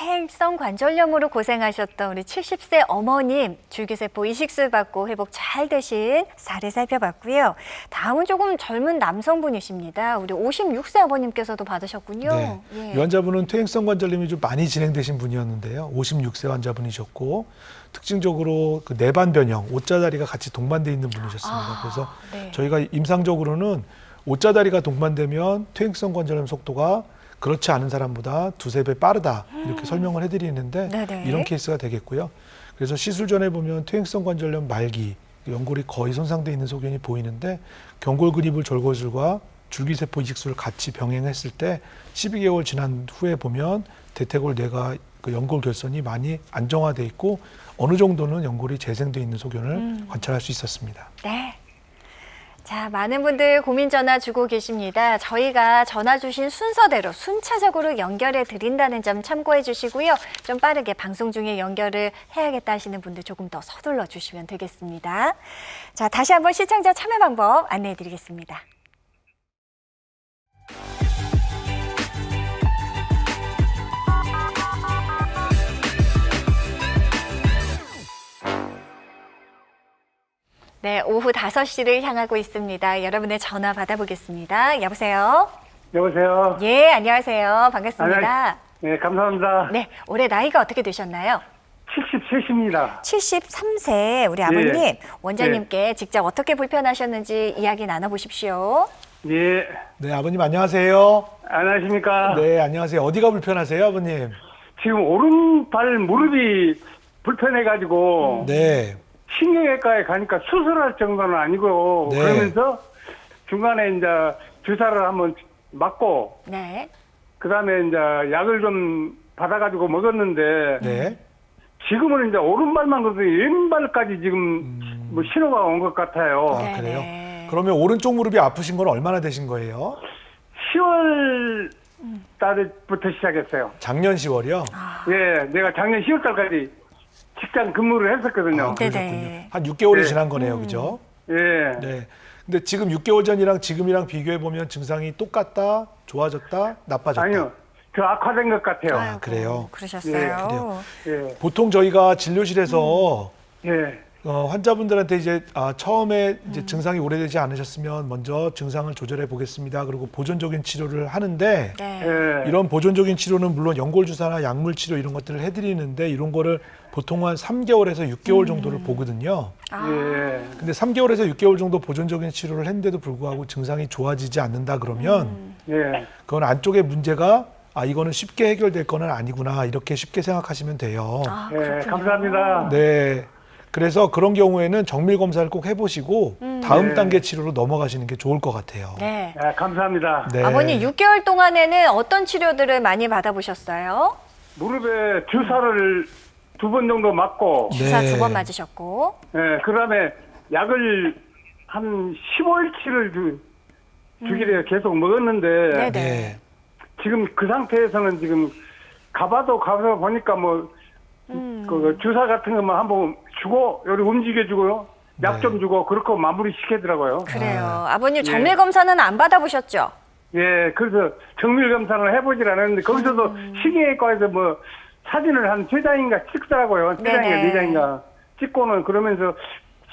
퇴행성 관절염으로 고생하셨던 우리 70세 어머님 줄기세포 이식술 받고 회복 잘 되신 사례 살펴봤고요. 다음은 조금 젊은 남성분이십니다. 우리 56세 아버님께서도 받으셨군요. 네. 예. 이 환자분은 퇴행성 관절염이 좀 많이 진행되신 분이었는데요. 56세 환자분이셨고 특징적으로 그 내반 변형, 옷자다리가 같이 동반돼 있는 분이셨습니다. 그래서 네. 저희가 임상적으로는 옷자다리가 동반되면 퇴행성 관절염 속도가 그렇지 않은 사람보다 두세 배 빠르다 이렇게 설명을 해드리는데 네네. 이런 케이스가 되겠고요. 그래서 시술 전에 보면 퇴행성 관절염 말기, 연골이 거의 손상돼 있는 소견이 보이는데 경골 근입을 절골술과 줄기세포 이식술을 같이 병행했을 때 12개월 지난 후에 보면 대퇴골 뇌가 그 연골 결손이 많이 안정화돼 있고 어느 정도는 연골이 재생돼 있는 소견을 관찰할 수 있었습니다. 네. 자, 많은 분들 고민 전화 주고 계십니다. 저희가 전화 주신 순서대로 순차적으로 연결해 드린다는 점 참고해 주시고요. 좀 빠르게 방송 중에 연결을 해야겠다 하시는 분들 조금 더 서둘러 주시면 되겠습니다. 자, 다시 한번 시청자 참여 방법 안내해 드리겠습니다. 네, 오후 5시를 향하고 있습니다. 여러분의 전화 받아보겠습니다. 여보세요? 여보세요. 예, 안녕하세요. 반갑습니다. 네, 감사합니다. 네, 올해 나이가 어떻게 되셨나요? 77입니다. 73세 우리 아버님, 원장님께 직접 어떻게 불편하셨는지 이야기 나눠보십시오. 예. 네, 아버님 안녕하세요. 안녕하십니까? 네, 안녕하세요. 어디가 불편하세요, 아버님? 지금 오른발 무릎이 불편해가지고 네. 신경외과에 가니까 수술할 정도는 아니고 네. 그러면서 중간에 이제 주사를 한번 맞고 네. 그다음에 이제 약을 좀 받아가지고 먹었는데 네. 지금은 이제 오른발만 그래도 왼발까지 지금 뭐 신호가 온 것 같아요. 네. 그래요? 네. 그러면 오른쪽 무릎이 아프신 건 얼마나 되신 거예요? 10월 달부터 시작했어요. 작년 10월이요? 예, 내가 작년 10월 달까지 직장 근무를 했었거든요. 아, 그러셨군요. 네네. 한 6개월이 네. 지난 거네요, 그죠? 예. 네. 근데 지금 6개월 전이랑 지금이랑 비교해 보면 증상이 똑같다, 좋아졌다, 나빠졌다. 아니요. 더 악화된 것 같아요. 아이고, 그래요? 그러셨어요. 그래요. 예. 보통 저희가 진료실에서 예. 환자분들한테 이제 처음에 이제 증상이 오래되지 않으셨으면 먼저 증상을 조절해 보겠습니다. 그리고 보존적인 치료를 하는데 네. 예. 이런 보존적인 치료는 물론 연골 주사나 약물 치료 이런 것들을 해드리는데 이런 거를 보통 한 3개월에서 6개월 정도를 보거든요. 예. 근데 3개월에서 6개월 정도 보존적인 치료를 했는데도 불구하고 증상이 좋아지지 않는다 그러면 예. 그건 안쪽에 문제가 이거는 쉽게 해결될 거는 아니구나 이렇게 쉽게 생각하시면 돼요. 아, 예. 그렇군요. 감사합니다. 네. 그래서 그런 경우에는 정밀 검사를 꼭 해보시고 다음 네. 단계 치료로 넘어가시는 게 좋을 것 같아요. 네. 예, 감사합니다. 네. 아버님 6개월 동안에는 어떤 치료들을 많이 받아보셨어요? 무릎에 주사를 2번 정도 맞고, 주사 네. 2번 맞으셨고. 예. 그다음에 약을 한 15일치를 주기를 계속 먹었는데, 네네. 네. 지금 그 상태에서는 지금 가봐서 보니까 뭐, 그 주사 같은 것만 한번 주고, 여기 움직여주고요. 약 좀 주고, 그렇게 마무리 시키더라고요. 그래요. 아버님 정밀 검사는 안 받아보셨죠? 예, 그래서 정밀 검사를 해보질 않았는데, 거기서도 식이외과에서 뭐, 사진을 한 3장인가 찍더라고요. 3장인가 네네. 4장인가 찍고는 그러면서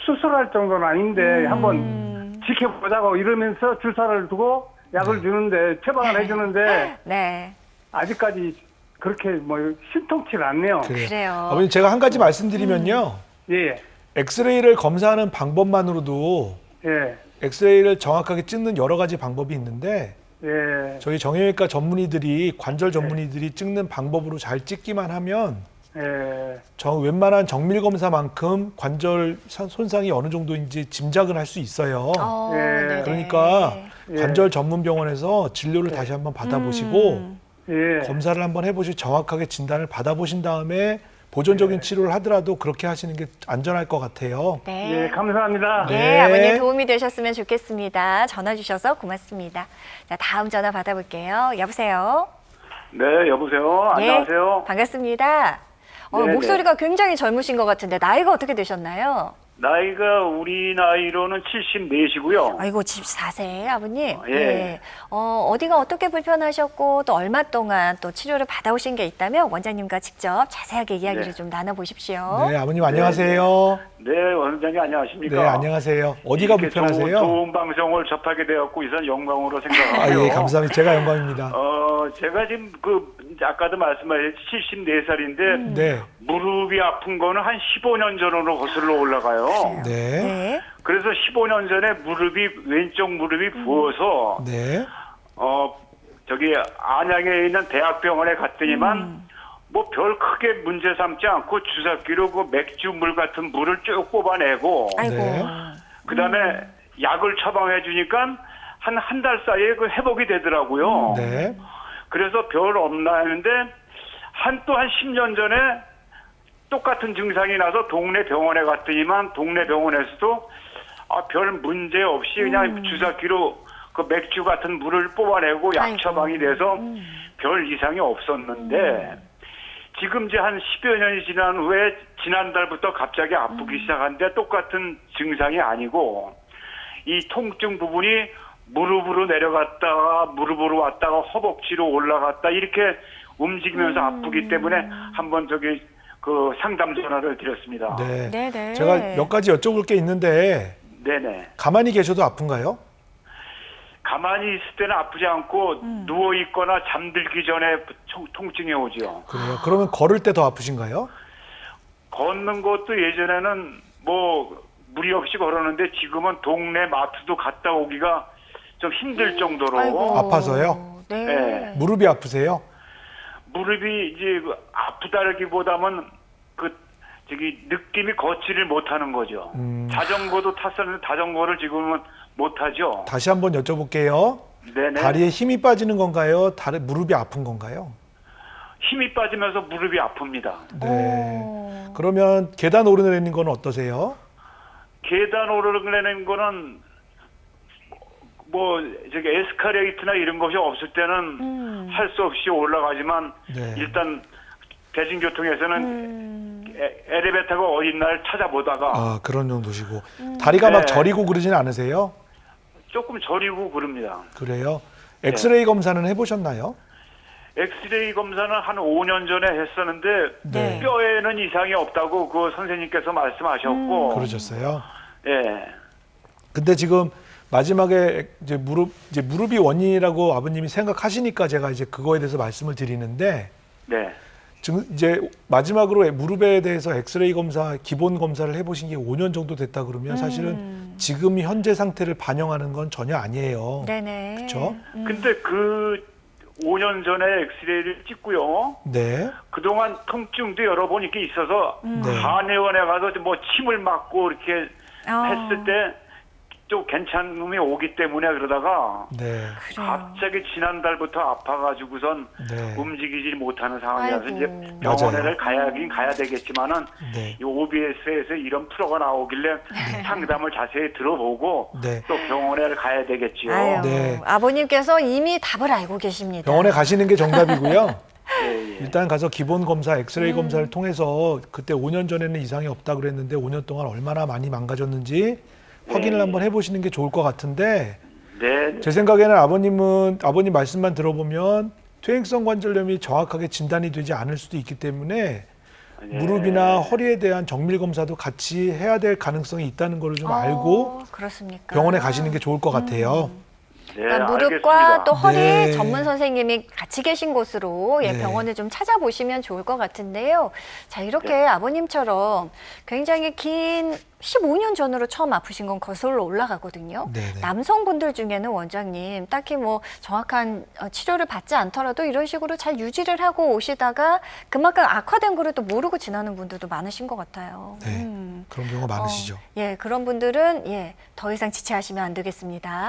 수술할 정도는 아닌데, 한번 지켜보자고 이러면서 주사를 두고 약을 주는데, 처방을 해주는데, 네. 아직까지 그렇게 뭐, 신통치 않네요. 그래요. 아버님 제가 한 가지 말씀드리면요. 예, 엑스레이를 검사하는 방법만으로도 예, 엑스레이를 정확하게 찍는 여러 가지 방법이 있는데 예, 저희 정형외과 전문의들이 관절 전문의들이 찍는 방법으로 잘 찍기만 하면 예, 웬만한 정밀 검사만큼 관절 손상이 어느 정도인지 짐작을 할 수 있어요. 예. 네네. 그러니까 예. 관절 전문 병원에서 진료를 다시 한번 받아보시고 예. 검사를 한번 해보시고 정확하게 진단을 받아보신 다음에 보존적인 치료를 하더라도 그렇게 하시는 게 안전할 것 같아요. 네. 예, 감사합니다. 네, 네. 아버님 도움이 되셨으면 좋겠습니다. 전화 주셔서 고맙습니다. 자, 다음 전화 받아볼게요. 여보세요? 네, 여보세요. 예, 안녕하세요. 반갑습니다. 네네. 목소리가 굉장히 젊으신 것 같은데 나이가 어떻게 되셨나요? 나이가 우리 나이로는 74시고요. 아이고 74세 아버님. 예. 어디가 어떻게 불편하셨고 또 얼마 동안 또 치료를 받아오신 게 있다면 원장님과 직접 자세하게 이야기를 네. 좀 나눠보십시오. 네, 아버님 안녕하세요. 네, 원장님 안녕하십니까? 네, 안녕하세요. 어디가 이렇게 불편하세요? 좋은 방송을 접하게 되었고 이선 영광으로 아, 생각하고요. 예, 감사합니다. 제가 영광입니다. 제가 지금 아까도 말씀하셨듯이 74살인데 네, 무릎이 아픈 거는 한 15년 전으로 거슬러 올라가요. 네, 네. 그래서 15년 전에 왼쪽 무릎이 부어서 네, 저기 안양에 있는 대학병원에 갔더니만 뭐 별 크게 문제 삼지 않고 주사기로 그 맥주물 같은 물을 쭉 뽑아내고 아이고. 네. 그다음에 약을 처방해 주니까 한 달 사이에 그 회복이 되더라고요. 네, 그래서 별 없나 했는데 또 한 10년 전에 똑같은 증상이 나서 동네 병원에 갔더니만 동네 병원에서도 별 문제 없이 그냥 주사기로 그 맥주 같은 물을 뽑아내고 약 아이고. 처방이 돼서 별 이상이 없었는데 지금 이제 한 10여 년이 지난 후에 지난달부터 갑자기 아프기 시작한데 똑같은 증상이 아니고 이 통증 부분이 무릎으로 내려갔다가 무릎으로 왔다가 허벅지로 올라갔다 이렇게 움직이면서 아프기 때문에 한번 그 상담 전화를 드렸습니다. 네. 네네. 제가 몇 가지 여쭤볼 게 있는데 네네. 가만히 계셔도 아픈가요? 가만히 있을 때는 아프지 않고 누워 있거나 잠들기 전에 통증이 오죠. 그래요. 그러면 걸을 때 더 아프신가요? 걷는 것도 예전에는 뭐 무리 없이 걸었는데 지금은 동네 마트도 갔다 오기가 좀 힘들 정도로 아이고. 아파서요? 네. 네. 무릎이 아프세요? 무릎이 이제 아프다기보다는 느낌이 걷지를 못하는 거죠. 자전거도 탔었는데 자전거를 지금은 못하죠. 다시 한번 여쭤볼게요. 네네. 다리에 힘이 빠지는 건가요? 무릎이 아픈 건가요? 힘이 빠지면서 무릎이 아픕니다. 네. 그러면 계단 오르내리는 건 어떠세요? 계단 오르내리는 거는 에스카레이터나 이런 것이 없을 때는 할 수 없이 올라가지만 네. 일단 대중교통에서는 엘리베이터가 어딨나를 찾아보다가 아, 그런 정도시고. 다리가 막 네. 저리고 그러진 않으세요? 조금 저리고 그럽니다. 그래요? 엑스레이 검사는 해보셨나요? 엑스레이 검사는 한 5년 전에 했었는데 네. 뼈에는 이상이 없다고 그 선생님께서 말씀하셨고 그러셨어요? 예. 근데 지금 마지막에 이제 무릎이 원인이라고 아버님이 생각하시니까 제가 이제 그거에 대해서 말씀을 드리는데 네. 이제 마지막으로 무릎에 대해서 엑스레이 검사, 기본 검사를 해보신 게 5년 정도 됐다 그러면 사실은 지금 현재 상태를 반영하는 건 전혀 아니에요. 네네. 그렇죠? 근데 그 5년 전에 엑스레이를 찍고요. 네. 그동안 통증도 여러 번 이렇게 있어서 네. 한의원에 가서 뭐 침을 맞고 이렇게 아. 했을 때 좀 괜찮음이 오기 때문에 그러다가 네. 그래요. 갑자기 지난달부터 아파가지고선 네. 움직이지 못하는 상황이라서 아이고. 이제 병원에를 가야긴 가야 되겠지만은 네. 이 OBS에서 이런 프로가 나오길래 상담을 자세히 들어보고 네. 또 병원에를 가야 되겠지요. 아유, 네. 아버님께서 이미 답을 알고 계십니다. 병원에 가시는 게 정답이고요. 예, 예. 일단 가서 기본 검사, 엑스레이 검사를 통해서 그때 5년 전에는 이상이 없다 그랬는데 5년 동안 얼마나 많이 망가졌는지 확인을 한번 해보시는 게 좋을 것 같은데 네. 제 생각에는 아버님 말씀만 들어보면 퇴행성 관절염이 정확하게 진단이 되지 않을 수도 있기 때문에 예. 무릎이나 허리에 대한 정밀 검사도 같이 해야 될 가능성이 있다는 걸 좀 알고 그렇습니까? 병원에 가시는 게 좋을 것 같아요. 네, 그러니까 무릎과 알겠습니다. 또 허리 네. 전문 선생님이 같이 계신 곳으로 네. 병원을 좀 찾아보시면 좋을 것 같은데요. 자, 이렇게 아버님처럼 굉장히 긴 15년 전으로 처음 아프신 건 거슬러 올라가거든요. 네네. 남성분들 중에는 원장님 딱히 뭐 정확한 치료를 받지 않더라도 이런 식으로 잘 유지를 하고 오시다가 그만큼 악화된 거를 또 모르고 지나는 분들도 많으신 것 같아요. 네. 그런 경우가 많으시죠. 그런 분들은 더 이상 지체하시면 안 되겠습니다.